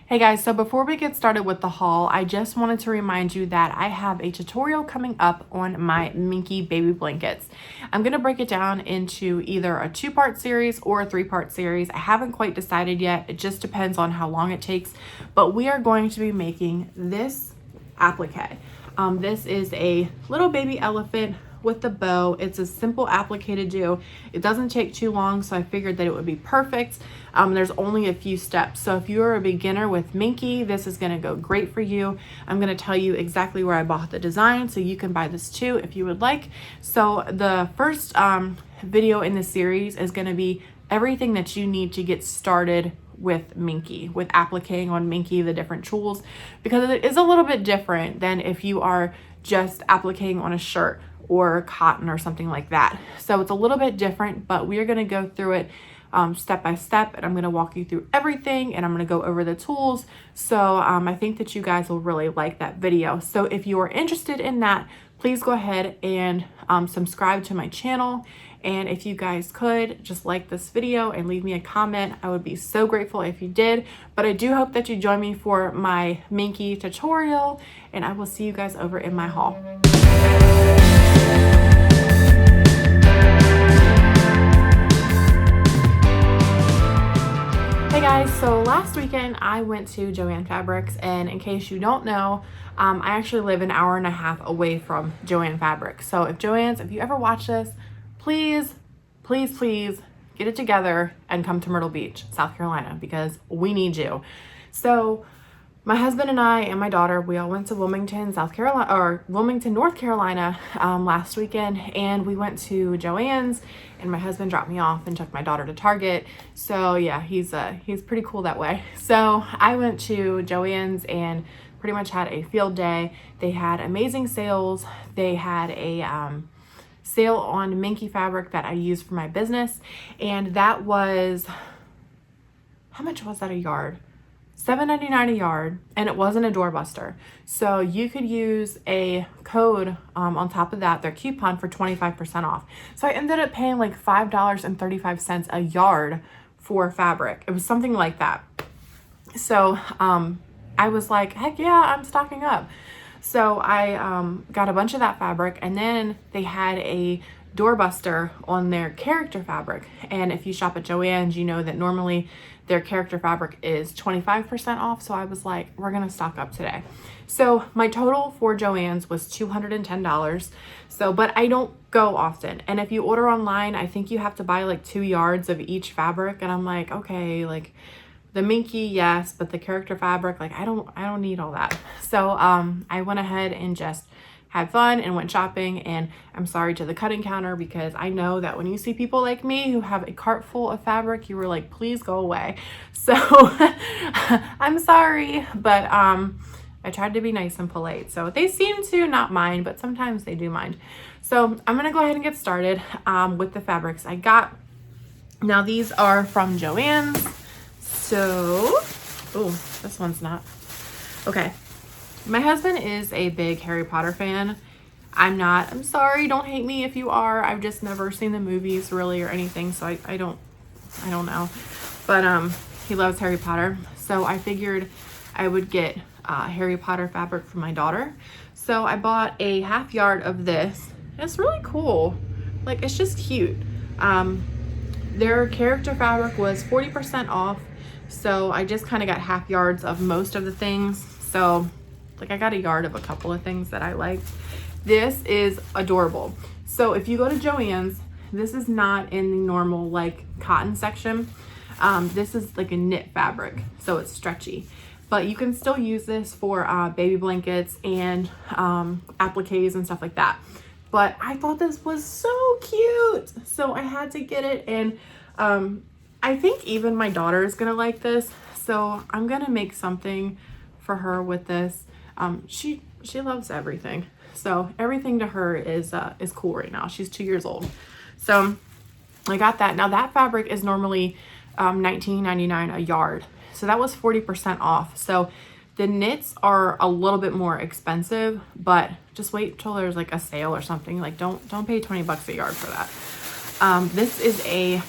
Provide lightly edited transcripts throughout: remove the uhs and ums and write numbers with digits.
Hey guys, so before we get started with the haul, I just wanted to remind you that I have a tutorial coming up on my Minkie baby blankets. I'm going to break it down into either a 2-part series or a 3-part series. I haven't quite decided yet. It just depends on how long it takes, but we are going to be making this applique. This is a little baby elephant with the bow. It's a simple applique to do. It doesn't take too long, so I figured that it would be perfect. There's only a few steps, so if you're a beginner with Minkie, this is going to go great for you. I'm going to tell you exactly where I bought the design, so you can buy this too if you would like. So the first video in the series is going to be everything that you need to get started with Minkie, with appliquing on Minkie, the different tools, because it is a little bit different than if you are just appliquing on a shirt or cotton or something like that. So it's a little bit different, but we are going to go through it step by step, and I'm going to walk you through everything, and I'm going to go over the tools. So I think that you guys will really like that video. So if you are interested in that, please go ahead and subscribe to my channel. And if you guys could just like this video and leave me a comment, I would be so grateful if you did. But I do hope that you join me for my Minkie tutorial, and I will see you guys over in my haul. Hey guys, so last weekend I went to Joann Fabrics, and in case you don't know, I actually live an hour and a half away from Joann Fabrics. So if you ever watch this, please get it together and come to Myrtle Beach, South Carolina, because we need you. So my husband and I and my daughter, we all went to Wilmington, North Carolina last weekend, and we went to Joann's, and my husband dropped me off and took my daughter to Target. So yeah, he's pretty cool that way. So I went to Joann's and pretty much had a field day. They had amazing sales. They had a sale on Minkie fabric that I use for my business, and that was, how much was that a yard? $7.99 a yard, and it wasn't a doorbuster. So you could use a code on top of that, their coupon, for 25% off. So I ended up paying like $5.35 a yard for fabric. It was something like that. So I was like, heck yeah, I'm stocking up. So I got a bunch of that fabric, and then they had a doorbuster on their character fabric. And if you shop at Joann's, you know that normally their character fabric is 25% off. So I was like, we're gonna stock up today. So my total for Joann's was $210. So, but I don't go often. And if you order online, I think you have to buy like 2 yards of each fabric. And I'm like, okay, like the Minkie, yes, but the character fabric, like I don't need all that. So I went ahead and just had fun and went shopping, and I'm sorry to the cutting counter, because I know that when you see people like me who have a cart full of fabric, you were like, please go away. So I'm sorry, but I tried to be nice and polite. So they seem to not mind, but sometimes they do mind. So I'm gonna go ahead and get started with the fabrics I got. Now these are from Joann's. So, oh, this one's not. Okay. My husband is a big Harry Potter fan. I'm not. I'm sorry. Don't hate me if you are. I've just never seen the movies really or anything. So I don't know. But he loves Harry Potter. So I figured I would get Harry Potter fabric for my daughter. So I bought a half yard of this. It's really cool. Like, it's just cute. Their character fabric was 40% off. So I just kind of got half yards of most of the things. So like I got a yard of a couple of things that I liked. This is adorable. So if you go to Joann's, this is not in the normal like cotton section. This is like a knit fabric, so it's stretchy. But you can still use this for baby blankets and appliques and stuff like that. But I thought this was so cute, so I had to get it. And I think even my daughter is gonna like this, so I'm gonna make something for her with this. She loves everything, so everything to her is cool right now. She's 2 years old, so I got that. Now that fabric is normally $19.99 a yard, so that was 40% off. So the knits are a little bit more expensive, but just wait till there's like a sale or something. Like don't pay 20 bucks a yard for that. This is a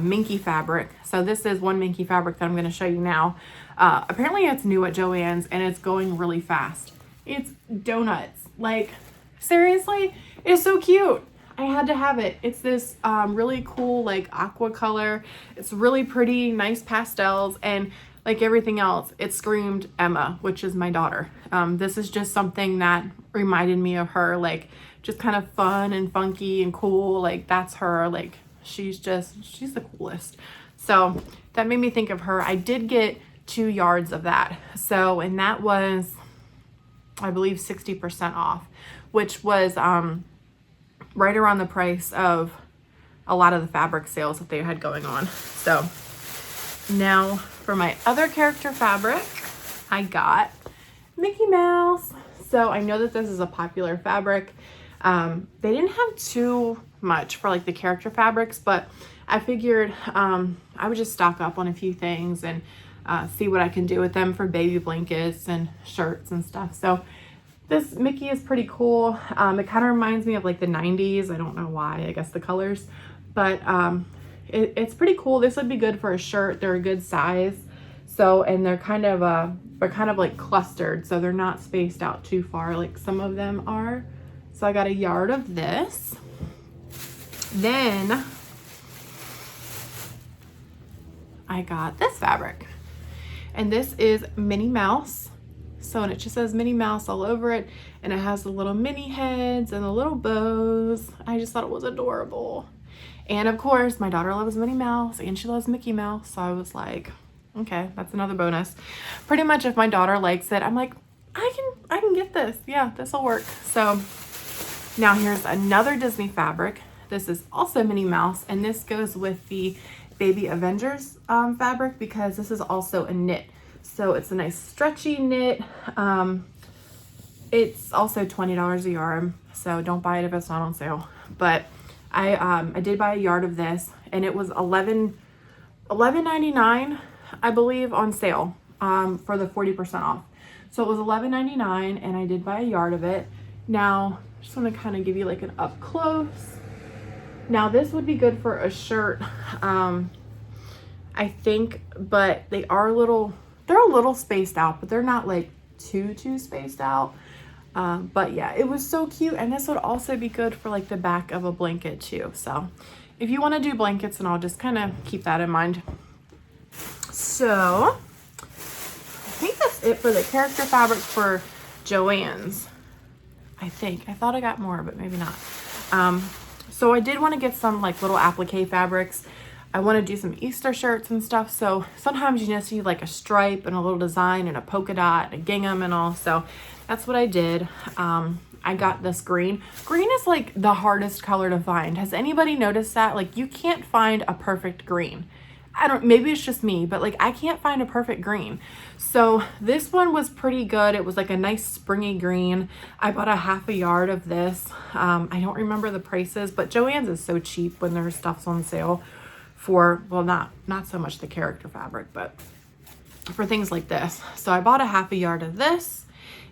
Minkie fabric. So this is one Minkie fabric that I'm going to show you now. Apparently it's new at Joann's and it's going really fast. It's donuts. Like, seriously, it's so cute. I had to have it. It's this really cool like aqua color. It's really pretty, nice pastels, and like everything else, it screamed Emma, which is my daughter. This is just something that reminded me of her, like just kind of fun and funky and cool. Like that's her. Like she's the coolest. So that made me think of her. I did get 2 yards of that. So, and that was, I believe, 60% off, which was right around the price of a lot of the fabric sales that they had going on. So now for my other character fabric, I got Mickey Mouse. So I know that this is a popular fabric. They didn't have too much for like the character fabrics, but I figured I would just stock up on a few things and see what I can do with them for baby blankets and shirts and stuff. So this Mickey is pretty cool. It kind of reminds me of like the 90s. I don't know why, I guess the colors, but it's pretty cool. This would be good for a shirt. They're a good size. So, and they're kind of like clustered. So they're not spaced out too far like some of them are. So I got a yard of this. Then I got this fabric, and this is Minnie Mouse. So, and it just says Minnie Mouse all over it, and it has the little Minnie heads and the little bows. I just thought it was adorable. And of course, my daughter loves Minnie Mouse and she loves Mickey Mouse. So I was like, okay, that's another bonus. Pretty much if my daughter likes it, I'm like, I can get this. Yeah, this will work. So now here's another Disney fabric. This is also Minnie Mouse, and this goes with the Baby Avengers fabric because this is also a knit. So it's a nice stretchy knit. It's also $20 a yard, so don't buy it if it's not on sale. But I did buy a yard of this, and it was $11.99, I believe, on sale for the 40% off. So it was $11.99, and I did buy a yard of it. Now, just want to kind of give you like an up close. Now this would be good for a shirt, I think, but they're a little spaced out, but they're not like too spaced out. But yeah, it was so cute. And this would also be good for like the back of a blanket too. So if you want to do blankets, and I'll just kind of keep that in mind. So I think that's it for the character fabric for Joann's. I think. I thought I got more, but maybe not. So I did want to get some like little applique fabrics. I want to do some Easter shirts and stuff. So sometimes you just need like a stripe and a little design and a polka dot and a gingham and all. So that's what I did. I got this green. Green is like the hardest color to find. Has anybody noticed that? Like you can't find a perfect green. Maybe it's just me, but like I can't find a perfect green. So this one was pretty good. It was like a nice springy green. I bought a half a yard of this. I don't remember the prices, but Joann's is so cheap when their stuff's on sale for, well, not so much the character fabric, but for things like this. So I bought a half a yard of this,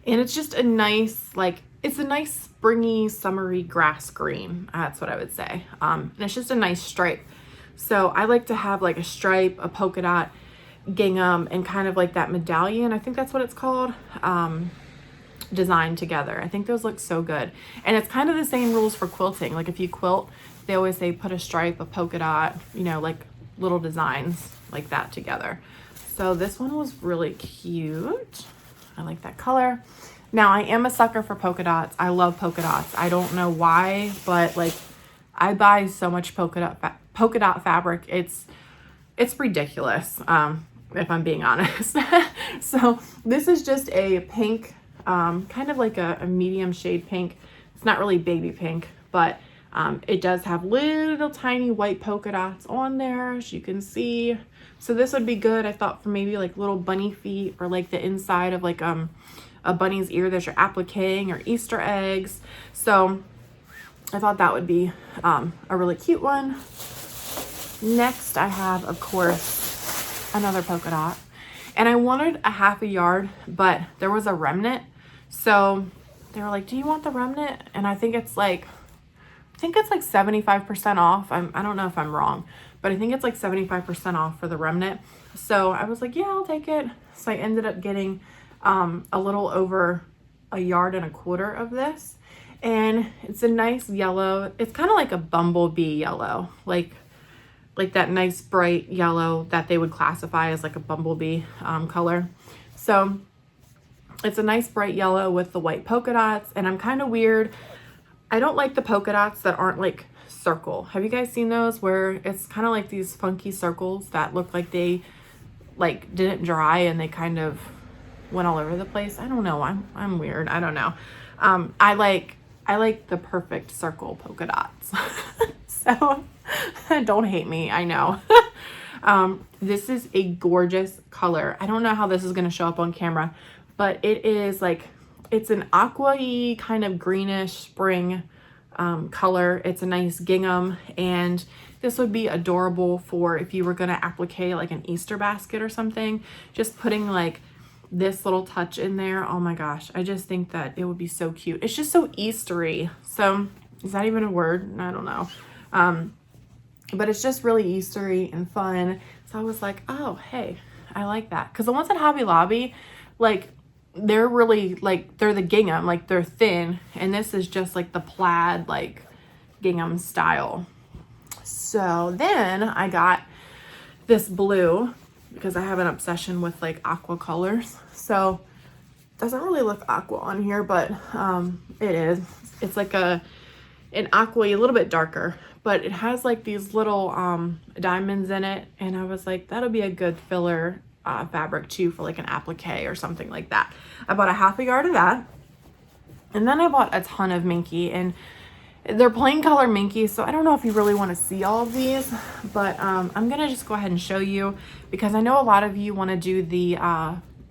and it's just a nice, like, it's a nice springy, summery grass green. That's what I would say. And it's just a nice stripe. So I like to have like a stripe, a polka dot, gingham, and kind of like that medallion, I think that's what it's called, designed together. I think those look so good. And it's kind of the same rules for quilting. Like if you quilt, they always say put a stripe, a polka dot, you know, like little designs like that together. So this one was really cute. I like that color. Now I am a sucker for polka dots. I love polka dots. I don't know why, but like I buy so much polka dot fabric. It's ridiculous, if I'm being honest. So this is just a pink, kind of like a medium shade pink. It's not really baby pink, but it does have little tiny white polka dots on there, as you can see. So this would be good, I thought, for maybe like little bunny feet, or like the inside of like a bunny's ear that you're appliquing, or Easter eggs. So I thought that would be a really cute one. Next I have, of course, another polka dot, and I wanted a half a yard, but there was a remnant. So they were like, do you want the remnant? And I think it's like 75% off. I don't know if I'm wrong, but I think it's like 75% off for the remnant. So I was like, yeah, I'll take it. So I ended up getting a little over 1.25 yards of this. And it's a nice yellow. It's kind of like a bumblebee yellow, like that nice bright yellow that they would classify as like a bumblebee color. So it's a nice bright yellow with the white polka dots. And I'm kind of weird. I don't like the polka dots that aren't like circle. Have you guys seen those where it's kind of like these funky circles that look like they like didn't dry and they kind of went all over the place? I don't know. I'm weird. I don't know. I like the perfect circle polka dots. So don't hate me. I know. This is a gorgeous color. I don't know how this is going to show up on camera, but it is like, it's an aqua-y kind of greenish spring color. It's a nice gingham, and this would be adorable for if you were going to applique like an Easter basket or something. Just putting like this little touch in there. Oh my gosh, I just think that it would be so cute. It's just so Eastery. So is that even a word? I don't know. But it's just really Eastery and fun. So I was like, oh, hey, I like that. Because the ones at Hobby Lobby, like, they're really, like, they're the gingham. Like, they're thin. And this is just, like, the plaid, like, gingham style. So then I got this blue because I have an obsession with, like, aqua colors. So it doesn't really look aqua on here, but it is. It's like an aqua, a little bit darker. But it has like these little diamonds in it. And I was like, that'll be a good filler fabric too for like an applique or something like that. I bought a 1/2 yard of that. And then I bought a ton of Minky. And they're plain color Minky. So I don't know if you really want to see all of these. But I'm going to just go ahead and show you. Because I know a lot of you want to do the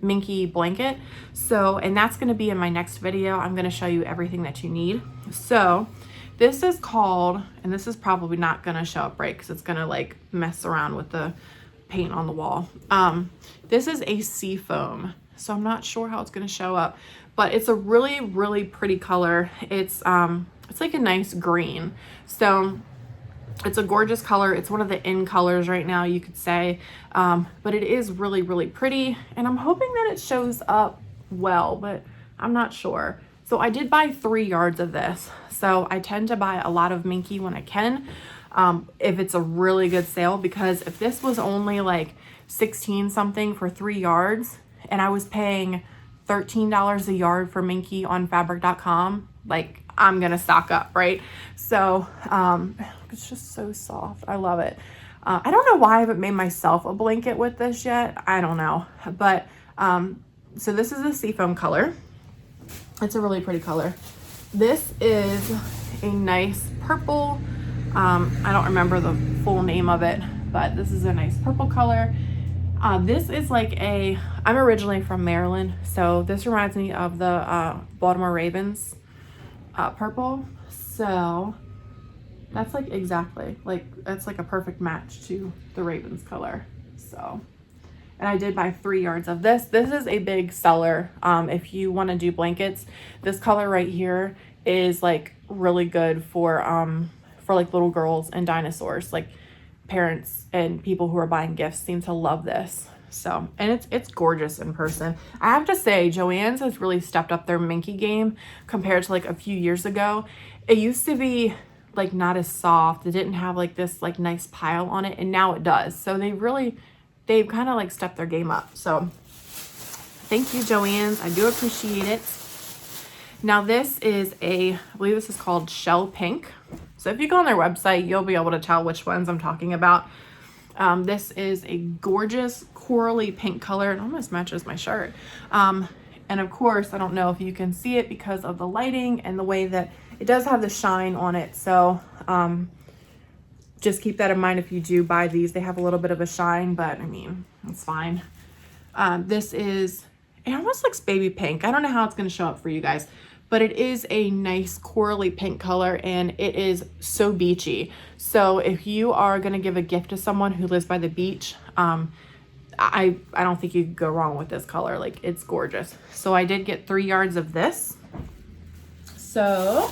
Minky blanket. So, and that's going to be in my next video. I'm going to show you everything that you need. So this is called, and this is probably not going to show up right because it's going to like mess around with the paint on the wall. This is a sea foam, so I'm not sure how it's going to show up, but it's a really, really pretty color. It's like a nice green. So it's a gorgeous color. It's one of the in colors right now, you could say, but it is really, really pretty. And I'm hoping that it shows up well, but I'm not sure. So I did buy 3 yards of this. So I tend to buy a lot of Minky when I can, if it's a really good sale, because if this was only like 16 something for 3 yards and I was paying $13 a yard for Minky on fabric.com, like I'm going to stock up, right? So, it's just so soft. I love it. I don't know why I haven't made myself a blanket with this yet. I don't know, but, so this is a seafoam color. It's a really pretty color. This is a nice purple. I don't remember the full name of it, but this is a nice purple color. This is like I'm originally from Maryland, so this reminds me of the Baltimore Ravens purple. So that's like exactly, like that's like a perfect match to the Ravens color. So, and I did buy 3 yards of this. This is a big seller. If you want to do blankets, this color right here is like really good for like little girls and dinosaurs. Like parents and people who are buying gifts seem to love this. So, and it's gorgeous in person. I have to say, Joann's has really stepped up their Minky game compared to like a few years ago. It used to be like not as soft. It didn't have like this like nice pile on it, and now it does. So they've kind of like stepped their game up. So thank you, Joann's. I do appreciate it. Now this is I believe this is called Shell Pink. So if you go on their website, you'll be able to tell which ones I'm talking about. This is a gorgeous corally pink color. It almost matches my shirt. And of course, I don't know if you can see it because of the lighting and the way that it does have the shine on it. So just keep that in mind if you do buy these. They have a little bit of a shine, but I mean, it's fine. This is, it almost looks baby pink. I don't know how it's going to show up for you guys, but it is a nice corally pink color, and it is so beachy. So if you are going to give a gift to someone who lives by the beach, I don't think you could go wrong with this color. Like, it's gorgeous. So I did get 3 yards of this. So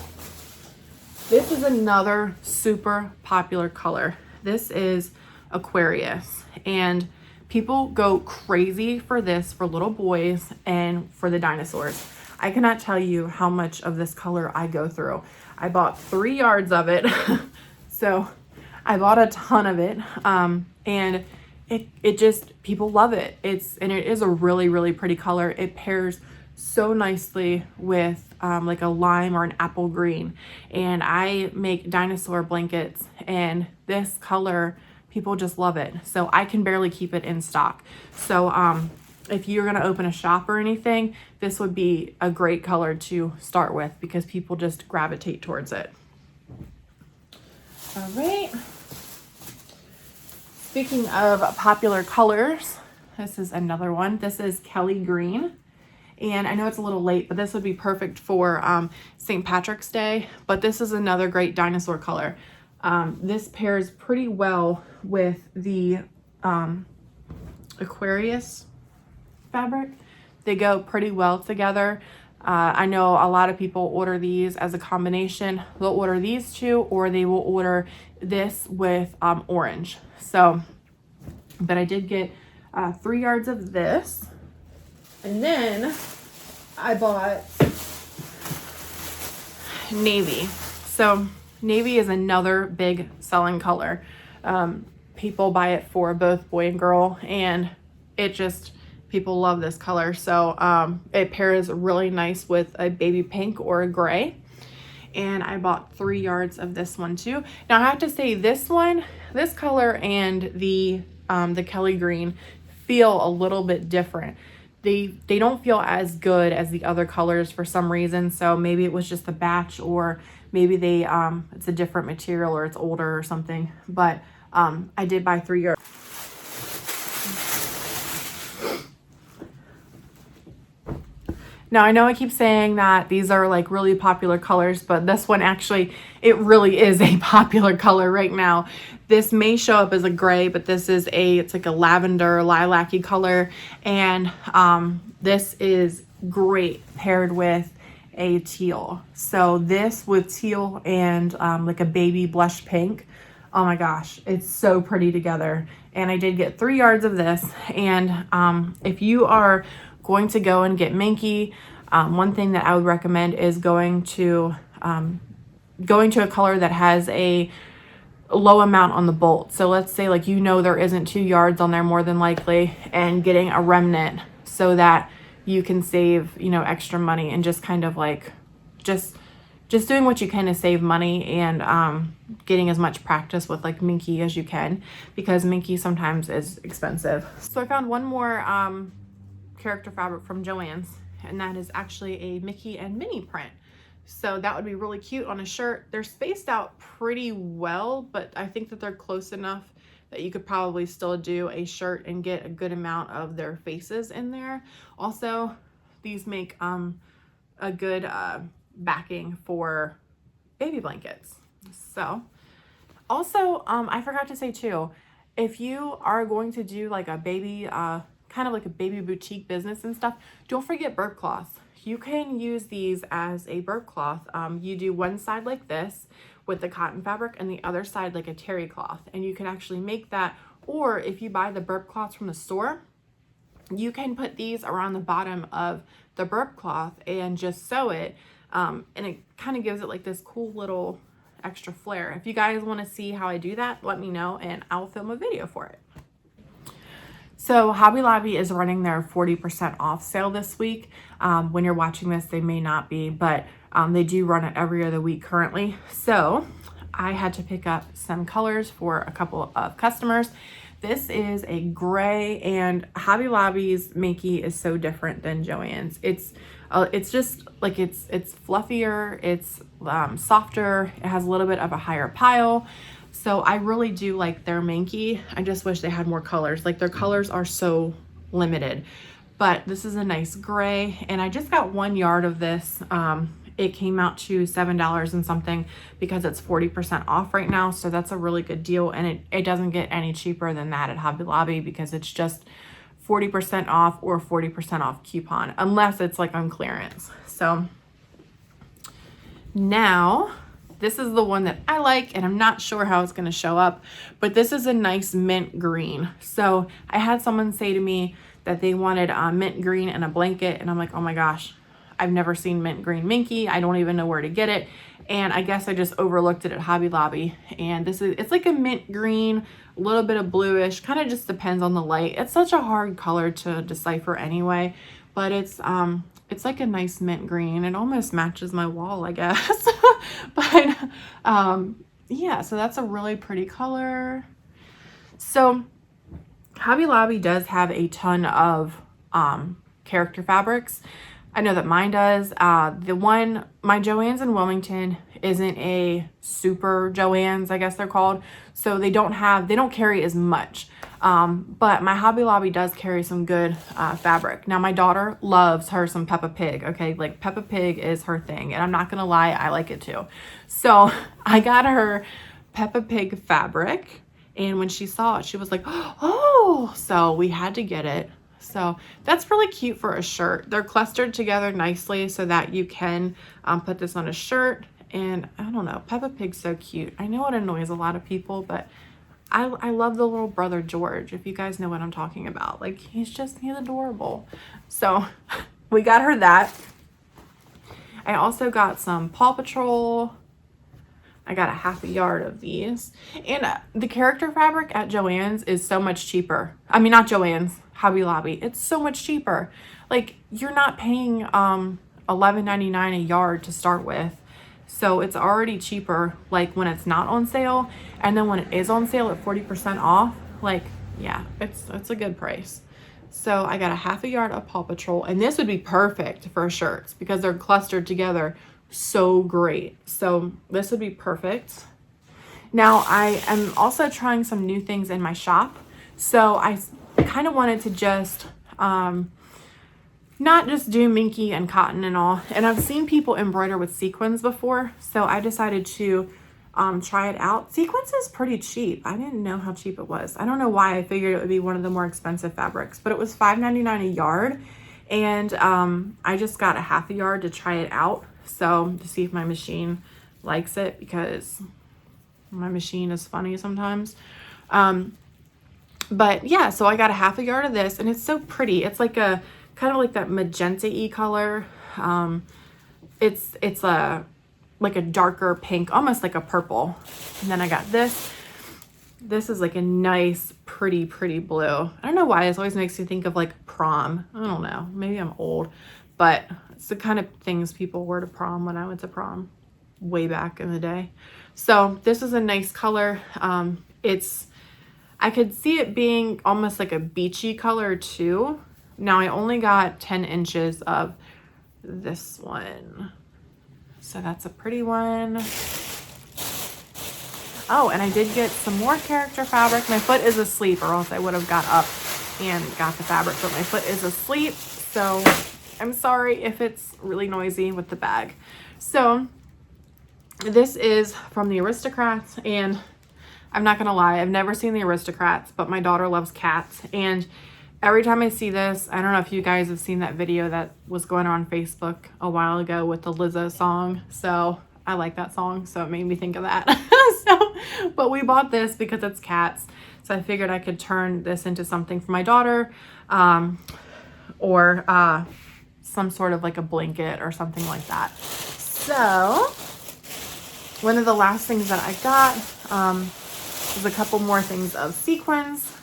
this is another super popular color. This is Aquarius, and People go crazy for this for little boys and for the dinosaurs. I cannot tell you how much of this color I go through. I bought 3 yards of it. So I bought a ton of it. And it just, people love it. And it is a really, really pretty color. It pairs so nicely with like a lime or an apple green. And I make dinosaur blankets, and this color, people just love it. So I can barely keep it in stock. So if you're gonna open a shop or anything, this would be a great color to start with because people just gravitate towards it. All right. Speaking of popular colors, this is another one. This is Kelly Green. And I know it's a little late, but this would be perfect for St. Patrick's Day. But this is another great dinosaur color. This pairs pretty well with the Aquarius fabric. They go pretty well together. I know a lot of people order these as a combination. They'll order these two, or they will order this with orange. So, but I did get 3 yards of this. And then I bought navy. So navy is another big selling color. People buy it for both boy and girl, and it just, people love this color. So it pairs really nice with a baby pink or a gray. And I bought 3 yards of this one too. Now I have to say, this one, this color and the Kelly Green feel a little bit different. They don't feel as good as the other colors for some reason. So maybe it was just the batch, or maybe they it's a different material, or it's older or something. But I did buy 3 yards. Now I know I keep saying that these are like really popular colors, but this one actually, it really is a popular color right now. This may show up as a gray, but this is it's like a lavender lilac-y color. And this is great paired with a teal. So this with teal and like a baby blush pink. Oh my gosh, it's so pretty together. And I did get 3 yards of this. And if you are going to go and get minky, one thing that I would recommend is going to a color that has a low amount on the bolt. So let's say, like, there isn't 2 yards on there more than likely, and getting a remnant so that you can save, extra money, and just kind of like just doing what you can to save money, and getting as much practice with like minky as you can, because minky sometimes is expensive. So I found one more character fabric from Joann's, and that is actually a Mickey and Minnie print. So that would be really cute on a shirt. They're spaced out pretty well, but I think that they're close enough that you could probably still do a shirt and get a good amount of their faces in there. Also, these make a good backing for baby blankets. So also, I forgot to say too, if you are going to do like a baby, kind of like a baby boutique business and stuff, don't forget burp cloths. You can use these as a burp cloth. You do one side like this with the cotton fabric, and the other side like a terry cloth, and you can actually make that. Or if you buy the burp cloths from the store, you can put these around the bottom of the burp cloth and just sew it, and it kind of gives it like this cool little extra flair. If you guys want to see how I do that, let me know and I'll film a video for it. So Hobby Lobby is running their 40% off sale this week. When you're watching this, they may not be, but they do run it every other week currently. So I had to pick up some colors for a couple of customers. This is a gray, and Hobby Lobby's Minky is so different than Joann's. It's just like, it's fluffier, it's softer, it has a little bit of a higher pile. So I really do like their Minky. I just wish they had more colors. Like, their colors are so limited. But this is a nice gray, and I just got 1 yard of this. It came out to $7 and something because it's 40% off right now. So that's a really good deal, and it doesn't get any cheaper than that at Hobby Lobby because it's just 40% off or 40% off coupon, unless it's like on clearance. So now This is the one that I like, and I'm not sure how it's going to show up, but this is a nice mint green. So I had someone say to me that they wanted mint green and a blanket, and I'm like, oh my gosh, I've never seen mint green Minky. I don't even know where to get it. And I guess I just overlooked it at Hobby Lobby. And it's like a mint green, a little bit of bluish, kind of just depends on the light. It's such a hard color to decipher anyway, but it's like a nice mint green. It almost matches my wall, I guess. But yeah, so that's a really pretty color. So Hobby Lobby does have a ton of character fabrics. I know that mine does. The one, my Joann's in Wilmington isn't a super Joann's, I guess they're called. So they don't carry as much. But my Hobby Lobby does carry some good fabric. Now my daughter loves her some Peppa Pig. Okay, like Peppa Pig is her thing. And I'm not gonna lie, I like it too. So I got her Peppa Pig fabric. And when she saw it, she was like, oh, so we had to get it. So that's really cute for a shirt. They're clustered together nicely so that you can put this on a shirt. And I don't know, Peppa Pig's so cute. I know it annoys a lot of people, but I love the little brother George, if you guys know what I'm talking about. Like, he's adorable. So we got her that. I also got some Paw Patrol. I got a half a yard of these. And the character fabric at Joann's is so much cheaper. I mean, not Joann's, Hobby Lobby. It's so much cheaper. Like, you're not paying $11.99 a yard to start with. So it's already cheaper, like when it's not on sale. And then when it is on sale at 40% off, like, yeah, it's a good price. So I got a half a yard of Paw Patrol, and this would be perfect for shirts because they're clustered together so great. So this would be perfect. Now I am also trying some new things in my shop. So I kind of wanted to just not just do Minky and cotton and all. And I've seen people embroider with sequins before. So I decided to try it out. Sequins is pretty cheap. I didn't know how cheap it was. I don't know why I figured it would be one of the more expensive fabrics, but it was $5.99 a yard. And I just got a half a yard to try it out. So to see if my machine likes it, because my machine is funny sometimes. But yeah, so I got a half a yard of this, and it's so pretty. It's like a kind of like that magenta-y color. It's like a darker pink, almost like a purple. And then I got this. This is like a nice, pretty blue. I don't know why this always makes me think of like prom. I don't know. Maybe I'm old, but it's the kind of things people wore to prom when I went to prom way back in the day. So this is a nice color. I could see it being almost like a beachy color too. Now I only got 10 inches of this one. So that's a pretty one. Oh, and I did get some more character fabric. My foot is asleep, or else I would have got up and got the fabric, but my foot is asleep. So I'm sorry if it's really noisy with the bag. So this is from the Aristocrats, and I'm not gonna lie, I've never seen the Aristocrats, but my daughter loves cats. And every time I see this, I don't know if you guys have seen that video that was going on Facebook a while ago with the Lizzo song. So I like that song, so it made me think of that. But we bought this because it's cats. So I figured I could turn this into something for my daughter, or some sort of like a blanket or something like that. So one of the last things that I got is a couple more things of sequins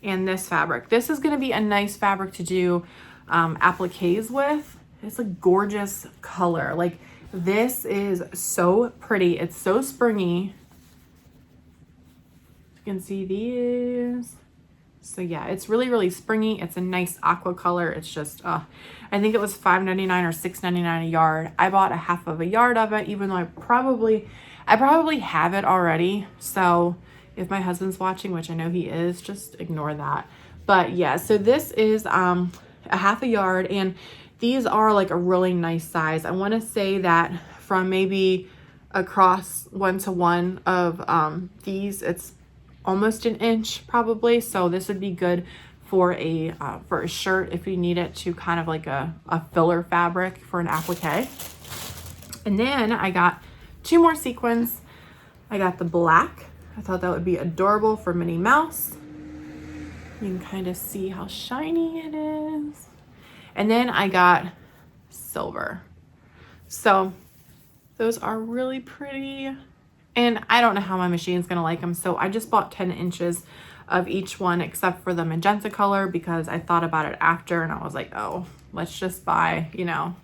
and this fabric. This is going to be a nice fabric to do appliques with. It's a gorgeous color. Like, this is so pretty. It's so springy. You can see these. So yeah, it's really springy. It's a nice aqua color. It's just, I think it was $5.99 or $6.99 a yard. I bought a half of a yard of it, even though I probably have it already. So if my husband's watching, which I know he is, just ignore that. But yeah, so this is a half a yard, and these are like a really nice size. I want to say that from maybe across 1-to-1 of these, it's almost an inch probably. So this would be good for a shirt if you need it to kind of like a filler fabric for an applique. And then I got 2 more sequins. I got the black. I thought that would be adorable for Minnie Mouse. You can kind of see how shiny it is. And then I got silver. So those are really pretty. And I don't know how my machine's gonna like them. So I just bought 10 inches of each one except for the magenta color because I thought about it after and I was like, oh, let's just buy, you know,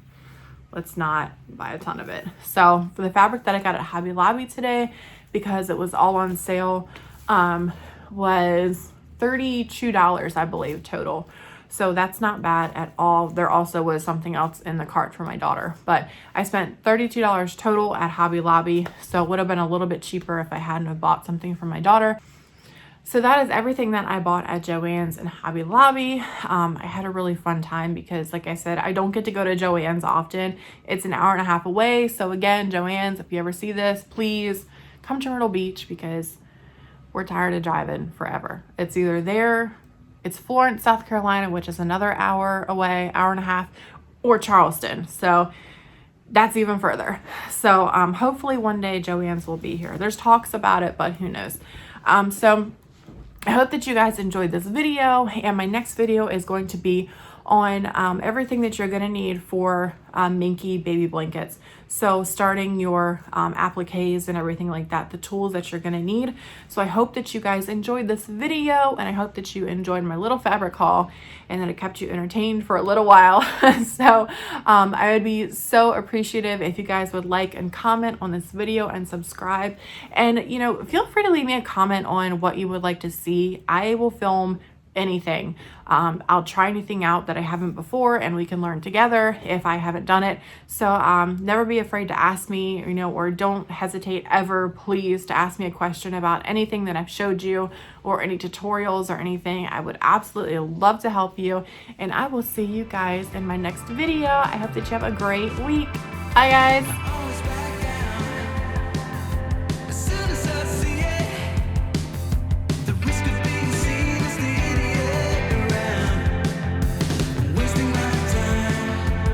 let's not buy a ton of it. So for the fabric that I got at Hobby Lobby today, because it was all on sale, was $32, I believe, total. So that's not bad at all. There also was something else in the cart for my daughter, but I spent $32 total at Hobby Lobby. So it would have been a little bit cheaper if I hadn't have bought something for my daughter. So that is everything that I bought at Joann's and Hobby Lobby. I had a really fun time because, like I said, I don't get to go to Joann's often. It's an hour and a half away. So again, Joann's, if you ever see this, please come to Myrtle Beach because we're tired of driving forever. It's either there, it's Florence, South Carolina, which is another hour away, hour and a half, or Charleston. So that's even further. So hopefully one day Joann's will be here. There's talks about it, but who knows? So I hope that you guys enjoyed this video, and my next video is going to be on everything that you're going to need for Minky baby blankets. So starting your appliques and everything like that, the tools that you're going to need. So I hope that you guys enjoyed this video, and I hope that you enjoyed my little fabric haul and that it kept you entertained for a little while. So I would be so appreciative if you guys would like and comment on this video and subscribe. And, you know, feel free to leave me a comment on what you would like to see. I will film anything. I'll try anything out that I haven't before, and we can learn together if I haven't done it. So never be afraid to ask me, you know, or don't hesitate ever, please, to ask me a question about anything that I've showed you or any tutorials or anything. I would absolutely love to help you, and I will see you guys in my next video. I hope that you have a great week. Bye guys.